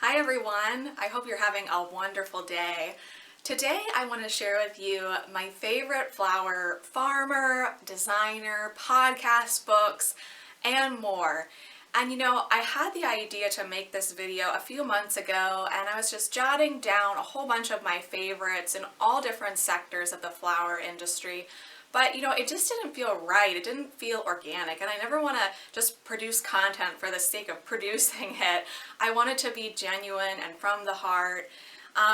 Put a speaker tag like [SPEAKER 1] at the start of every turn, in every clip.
[SPEAKER 1] Hi everyone, I hope you're having a wonderful day. Today I want to share with you my favorite flower farmer, designer, podcast books, and more. And I had the idea to make this video a few months ago, and I was just jotting down a whole bunch of my favorites in all different sectors of the flower industry. But it just didn't feel right. It didn't feel organic, and I never want to just produce content for the sake of producing it. I want it to be genuine and from the heart.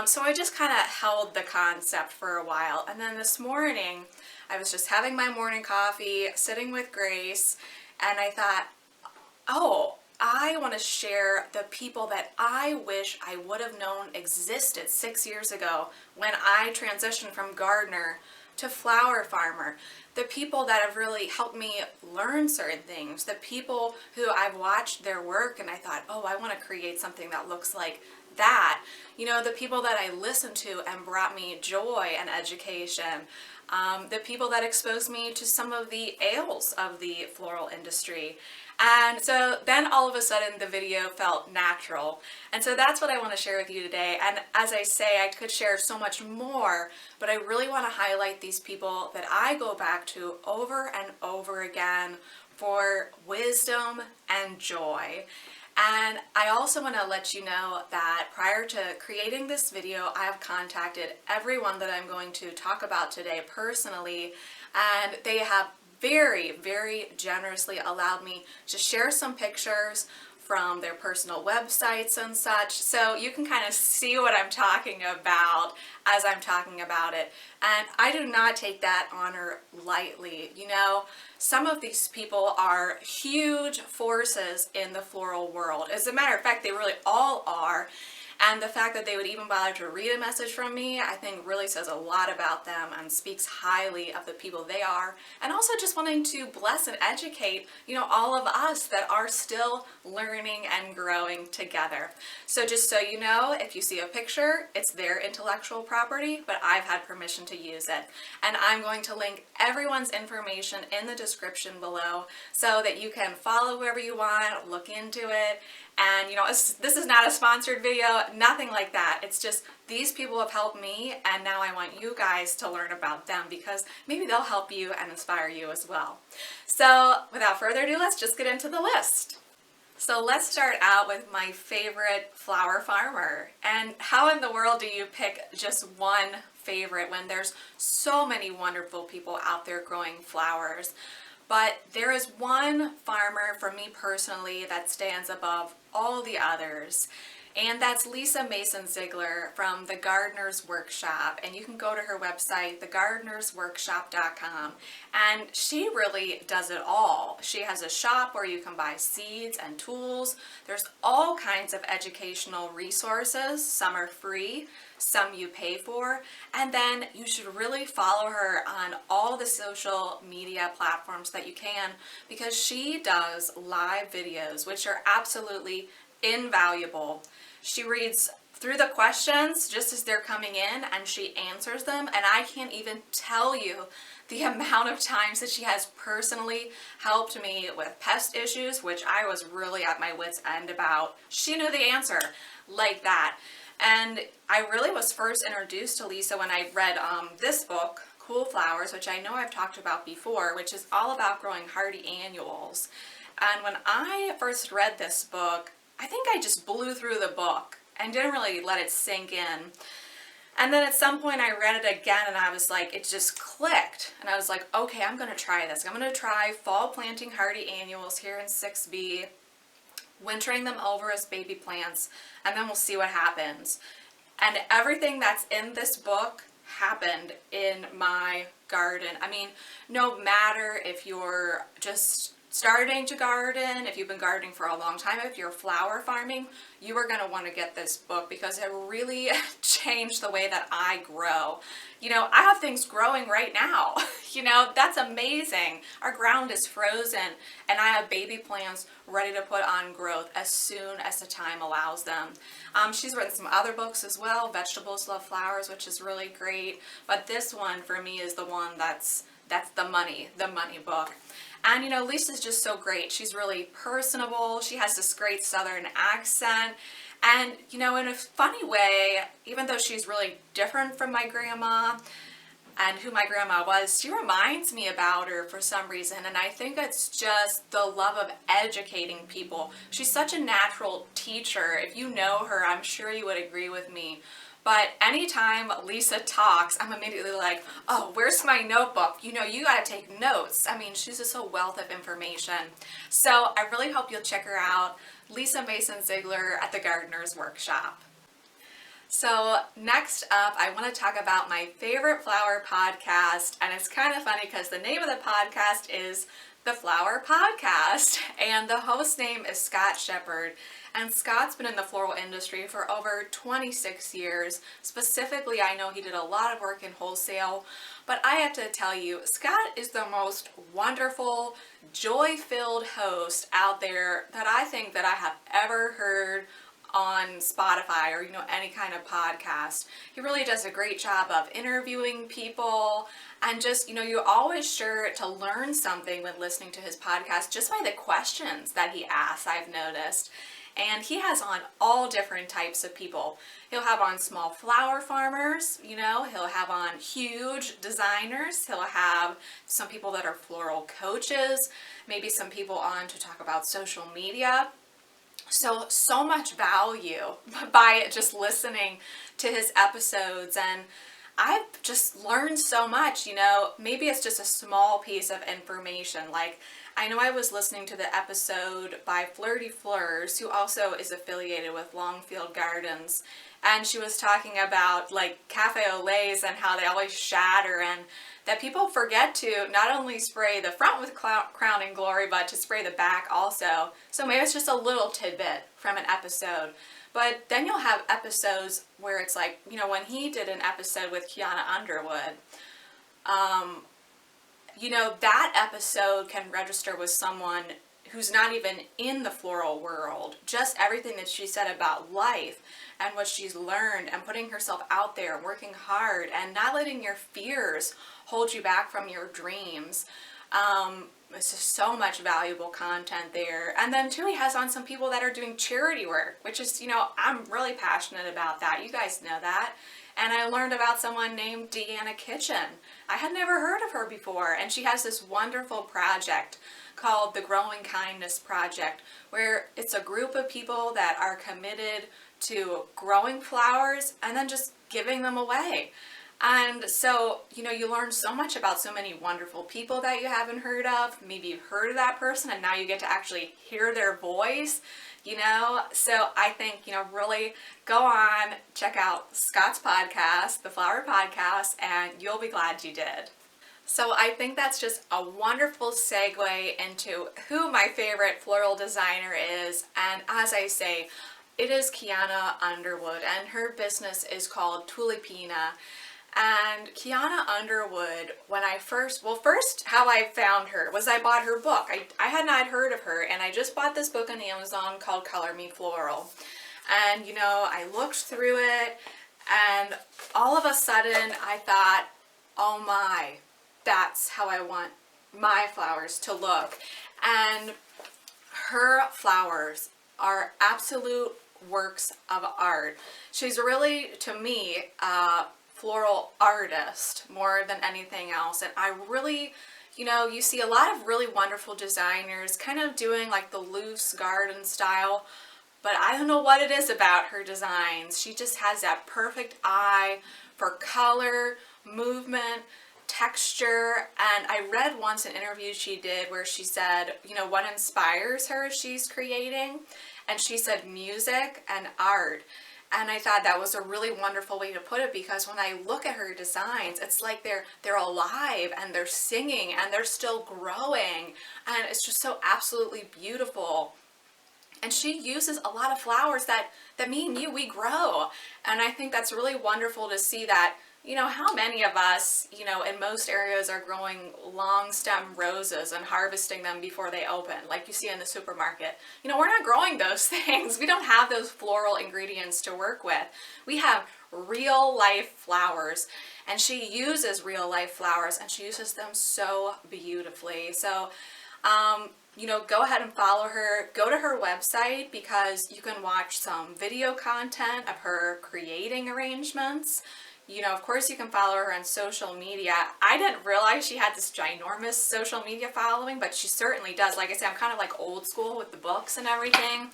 [SPEAKER 1] So I just kind of held the concept for a while, and then this morning I was just having my morning coffee, sitting with Grace, and I thought, oh, I want to share the people that I wish I would have known existed 6 years ago when I transitioned from gardener to flower farmer. The people that have really helped me learn certain things, the people who I've watched their work and I thought, oh, I want to create something that looks like that. The people that I listened to and brought me joy and education. The people that exposed me to some of the ails of the floral industry. And so then all of a sudden the video felt natural. And so that's what I want to share with you today. And as I say, I could share so much more, but I really want to highlight these people that I go back to over and over again for wisdom and joy. And I also want to let you know that prior to creating this video, I have contacted everyone that I'm going to talk about today personally, and they have very, very generously allowed me to share some pictures from their personal websites and such, so you can kind of see what I'm talking about as I'm talking about it. And I do not take that honor lightly. Some of these people are huge forces in the floral world. As a matter of fact, they really all are. And the fact that they would even bother to read a message from me, I think really says a lot about them and speaks highly of the people they are. And also just wanting to bless and educate, all of us that are still learning and growing together. So just so you know, if you see a picture, it's their intellectual property, but I've had permission to use it. And I'm going to link everyone's information in the description below so that you can follow whoever you want, look into it. And this is not a sponsored video, nothing like that. It's just these people have helped me, and now I want you guys to learn about them because maybe they'll help you and inspire you as well. So without further ado, let's just get into the list. So let's start out with my favorite flower farmer. And how in the world do you pick just one favorite when there's so many wonderful people out there growing flowers? But there is one farmer for me personally that stands above all the others, and that's Lisa Mason Ziegler from The Gardener's Workshop. And you can go to her website, thegardenersworkshop.com, and she really does it all. She has a shop where you can buy seeds and tools. There's all kinds of educational resources. Some are free, some you pay for, and then you should really follow her on all the social media platforms that you can, because she does live videos which are absolutely invaluable. She reads through the questions just as they're coming in and she answers them, and I can't even tell you the amount of times that she has personally helped me with pest issues, which I was really at my wit's end about. She knew the answer like that. And I really was first introduced to Lisa when I read this book, Cool Flowers, which I know I've talked about before, which is all about growing hardy annuals. And when I first read this book, I think I just blew through the book and didn't really let it sink in. And then at some point I read it again and I was like, it just clicked. And I was like, okay, I'm going to try this. I'm going to try fall planting hardy annuals here in 6B, wintering them over as baby plants, and then we'll see what happens. And everything that's in this book happened in my garden. I mean, no matter if you're just starting to garden, if you've been gardening for a long time, if you're flower farming, you are going to want to get this book because it really changed the way that I grow. I have things growing right now. That's amazing. Our ground is frozen and I have baby plants ready to put on growth as soon as the time allows them. She's written some other books as well, Vegetables Love Flowers, which is really great. But this one for me is the one that's the money book. And Lisa's just so great. She's really personable. She has this great Southern accent. And, you know, in a funny way, even though she's really different from my grandma and who my grandma was, she reminds me about her for some reason. And I think it's just the love of educating people. She's such a natural teacher. If you know her, I'm sure you would agree with me. But anytime Lisa talks, I'm immediately like, oh, where's my notebook? You know, you got to take notes. I mean, she's just a wealth of information. So I really hope you'll check her out, Lisa Mason Ziegler at the Gardener's Workshop. So next up, I want to talk about my favorite flower podcast. And it's kind of funny because the name of the podcast is The Flower Podcast. And the host name is Scott Shepard. And Scott's been in the floral industry for over 26 years. Specifically, I know he did a lot of work in wholesale. But I have to tell you, Scott is the most wonderful, joy-filled host out there that I think that I have ever heard on Spotify or, you know, any kind of podcast. He really does a great job of interviewing people and just, you know, you're always sure to learn something when listening to his podcast just by the questions that he asks, I've noticed. And he has on all different types of people. He'll have on small flower farmers, you know, he'll have on huge designers, he'll have some people that are floral coaches, maybe some people on to talk about social media. So much value by just listening to his episodes, and I've just learned so much, you know. Maybe it's just a small piece of information. Like, I know I was listening to the episode by Flirty Fleurs, who also is affiliated with Longfield Gardens, and she was talking about like cafe au laits and how they always shatter, and that people forget to not only spray the front with Crown and Glory, but to spray the back also. So maybe it's just a little tidbit from an episode. But then you'll have episodes where it's like, you know, when he did an episode with Kiana Underwood, you know, that episode can register with someone who's not even in the floral world. Just everything that she said about life and what she's learned and putting herself out there and working hard and not letting your fears hold you back from your dreams. It's just so much valuable content there. And then too, he has on some people that are doing charity work, which is, you know, I'm really passionate about that. You guys know that. And I learned about someone named Deanna Kitchen. I had never heard of her before, and she has this wonderful project called the Growing Kindness Project, where it's a group of people that are committed to growing flowers and then just giving them away. And so, you know, you learn so much about so many wonderful people that you haven't heard of. Maybe you've heard of that person and now you get to actually hear their voice, you know. So I think, you know, really go on, check out Scott's podcast, The Flower Podcast, and you'll be glad you did. So I think that's just a wonderful segue into who my favorite floral designer is. And as I say, it is Kiana Underwood, and her business is called Tulipina. And Kiana Underwood, when I first how I found her was I bought her book. I had not heard of her, and I just bought this book on Amazon called Color Me Floral. And, you know, I looked through it, and all of a sudden I thought, oh my, that's how I want my flowers to look. And her flowers are absolute works of art. She's really, to me, floral artist more than anything else. And I really, you know, you see a lot of really wonderful designers kind of doing like the loose garden style, but I don't know what it is about her designs. She just has that perfect eye for color, movement, texture. And I read once an interview she did where she said, you know, what inspires her she's creating, and she said music and art. And I thought that was a really wonderful way to put it, because when I look at her designs, it's like they're alive and they're singing and they're still growing, and it's just so absolutely beautiful. And she uses a lot of flowers that me and you, we grow. And I think that's really wonderful to see that, you know, how many of us, you know, in most areas are growing long stem roses and harvesting them before they open, like you see in the supermarket. You know, we're not growing those things. We don't have those floral ingredients to work with. We have real life flowers, and she uses real life flowers, and she uses them so beautifully. So Go ahead and follow her. Go to her website because you can watch some video content of her creating arrangements. Of course you can follow her on social media. I didn't realize she had this ginormous social media following, but she certainly does. Like I said, I'm kind of like old school with the books and everything.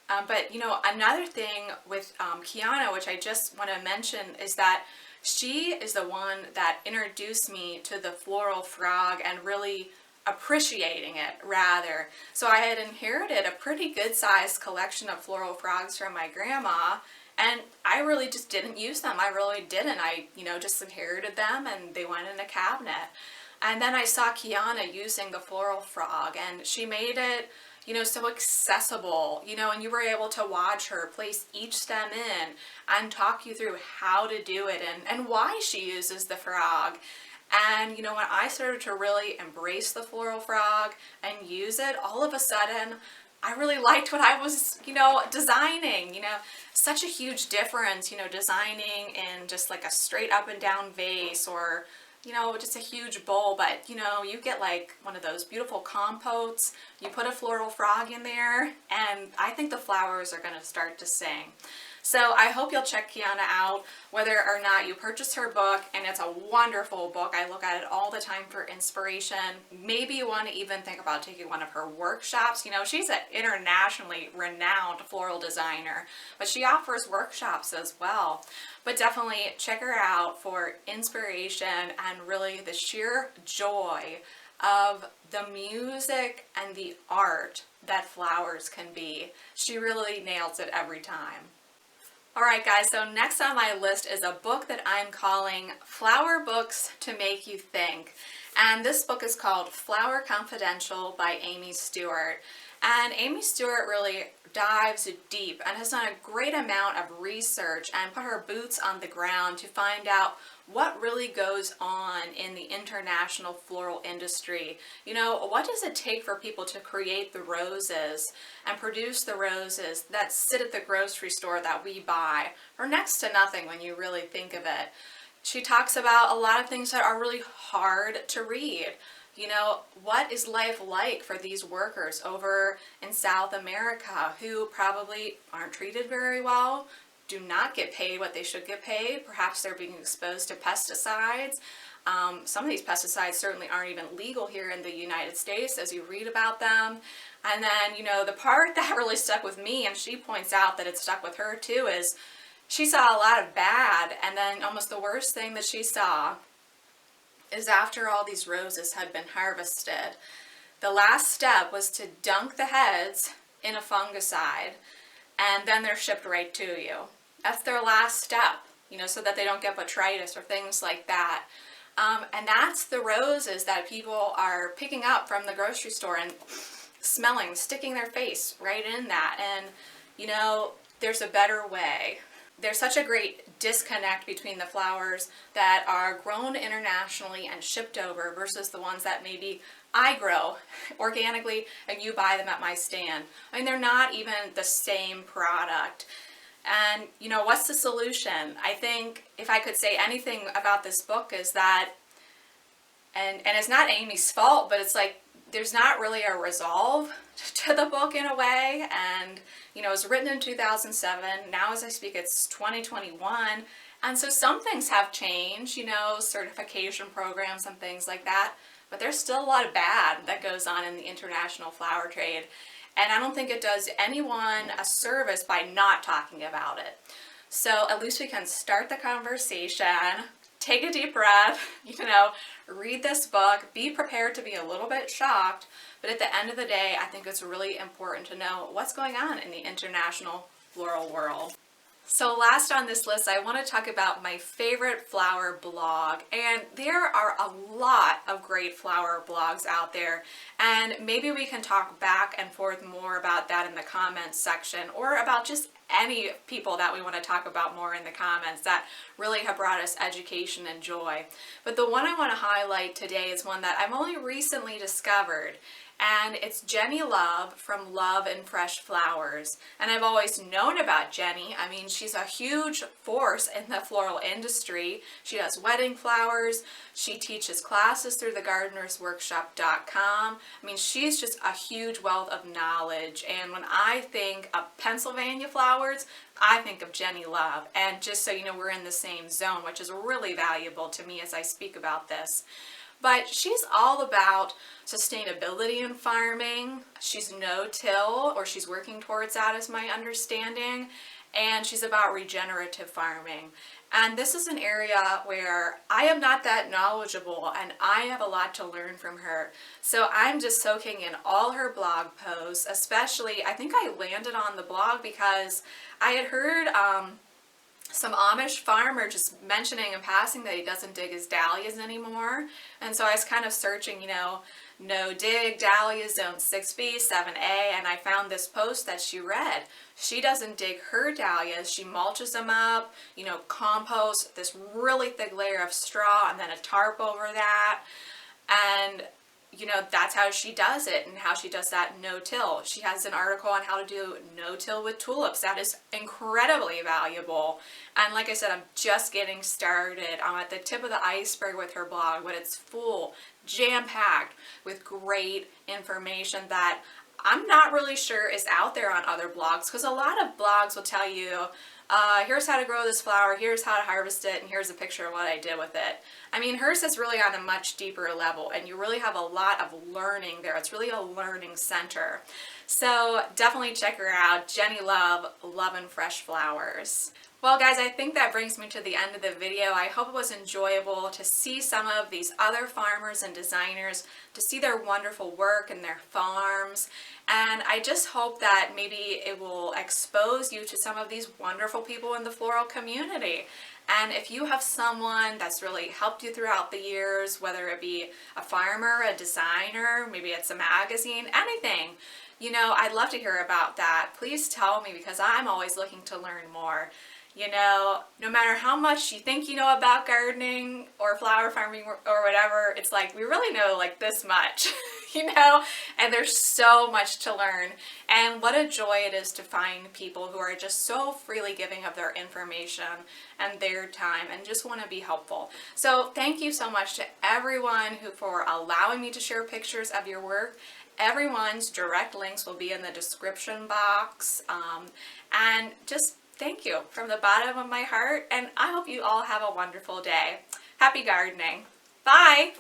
[SPEAKER 1] But another thing with Kiana, which I just want to mention, is that she is the one that introduced me to the floral frog and really appreciating it, rather. So I had inherited a pretty good sized collection of floral frogs from my grandma, and I really just didn't use them. I really didn't. I just inherited them and they went in a cabinet. And then I saw Kiana using the floral frog, and she made it so accessible, and you were able to watch her place each stem in and talk you through how to do it and why she uses the frog. And when I started to really embrace the floral frog and use it, all of a sudden I really liked what I was designing. Such a huge difference designing in just like a straight up and down vase, or just a huge bowl, but you get like one of those beautiful compotes, you put a floral frog in there, and I think the flowers are going to start to sing. So I hope you'll check Kiana out, whether or not you purchase her book, and it's a wonderful book. I look at it all the time for inspiration. Maybe you want to even think about taking one of her workshops. She's an internationally renowned floral designer, but she offers workshops as well. But definitely check her out for inspiration and really the sheer joy of the music and the art that flowers can be. She really nails it every time. Alright guys, so next on my list is a book that I'm calling Flower Books to Make You Think. And this book is called Flower Confidential by Amy Stewart. And Amy Stewart really dives deep and has done a great amount of research and put her boots on the ground to find out what really goes on in the international floral industry. What does it take for people to create the roses and produce the roses that sit at the grocery store that we buy for next to nothing when you really think of it? She talks about a lot of things that are really hard to read. What is life like for these workers over in South America who probably aren't treated very well, do not get paid what they should get paid. Perhaps they're being exposed to pesticides. Some of these pesticides certainly aren't even legal here in the United States as you read about them. And then, the part that really stuck with me, and she points out that it stuck with her too, is she saw a lot of bad, and then almost the worst thing that she saw is after all these roses had been harvested, the last step was to dunk the heads in a fungicide, and then they're shipped right to you. That's their last step, so that they don't get botrytis or things like that. And that's the roses that people are picking up from the grocery store and smelling, sticking their face right in that. And, there's a better way. There's such a great disconnect between the flowers that are grown internationally and shipped over versus the ones that maybe I grow organically and you buy them at my stand. They're not even the same product. And, what's the solution? I think if I could say anything about this book is that, and it's not Amy's fault, but it's like there's not really a resolve to the book in a way. And, it was written in 2007. Now as I speak, it's 2021. And so some things have changed, certification programs and things like that. But there's still a lot of bad that goes on in the international flower trade. And I don't think it does anyone a service by not talking about it. So at least we can start the conversation, take a deep breath, read this book, be prepared to be a little bit shocked. But at the end of the day, I think it's really important to know what's going on in the international floral world. So last on this list, I want to talk about my favorite flower blog. And there are a lot of great flower blogs out there. And maybe we can talk back and forth more about that in the comments section, or about just any people that we want to talk about more in the comments that really have brought us education and joy. But the one I want to highlight today is one that I've only recently discovered. and it's Jennie Love from Love and Fresh Flowers. And I've always known about Jennie. I mean, she's a huge force in the floral industry. She does wedding flowers. She teaches classes through thegardenersworkshop.com. I mean, she's just a huge wealth of knowledge. And when I think of Pennsylvania flowers, I think of Jennie Love. And just so you know, we're in the same zone, which is really valuable to me as I speak about this. But she's all about sustainability in farming. She's no-till, or she's working towards that is my understanding. And she's about regenerative farming. And this is an area where I am not that knowledgeable, and I have a lot to learn from her. So I'm just soaking in all her blog posts, especially, I think I landed on the blog because I had heard some Amish farmer just mentioning in passing that he doesn't dig his dahlias anymore. And so I was kind of searching, you know, no dig dahlias zone 6B, 7A, and I found this post that she read. She doesn't dig her dahlias, she mulches them up, you know, compost, this really thick layer of straw and then a tarp over that. And you know, that's how she does it and how she does that no-till. She has an article on how to do no-till with tulips. That is incredibly valuable. And like I said, I'm just getting started. I'm at the tip of the iceberg with her blog, but it's full, jam-packed with great information that I'm not really sure is out there on other blogs, because a lot of blogs will tell you, here's how to grow this flower, here's how to harvest it, and here's a picture of what I did with it. I mean, hers is really on a much deeper level, and you really have a lot of learning there. It's really a learning center. So definitely check her out, Jennie Love, Love and Fresh Flowers. Well guys, I think that brings me to the end of the video. I hope it was enjoyable to see some of these other farmers and designers, to see their wonderful work and their farms. And I just hope that maybe it will expose you to some of these wonderful people in the floral community. And if you have someone that's really helped you throughout the years, whether it be a farmer, a designer, maybe it's a magazine, anything, you know, I'd love to hear about that. Please tell me, because I'm always looking to learn more. You know, no matter how much you think you know about gardening or flower farming or whatever, it's like we really know like this much, you know, and there's so much to learn. And what a joy it is to find people who are just so freely giving of their information and their time and just want to be helpful. So thank you so much to everyone for allowing me to share pictures of your work. Everyone's direct links will be in the description box. And just thank you from the bottom of my heart, and I hope you all have a wonderful day. Happy gardening. Bye!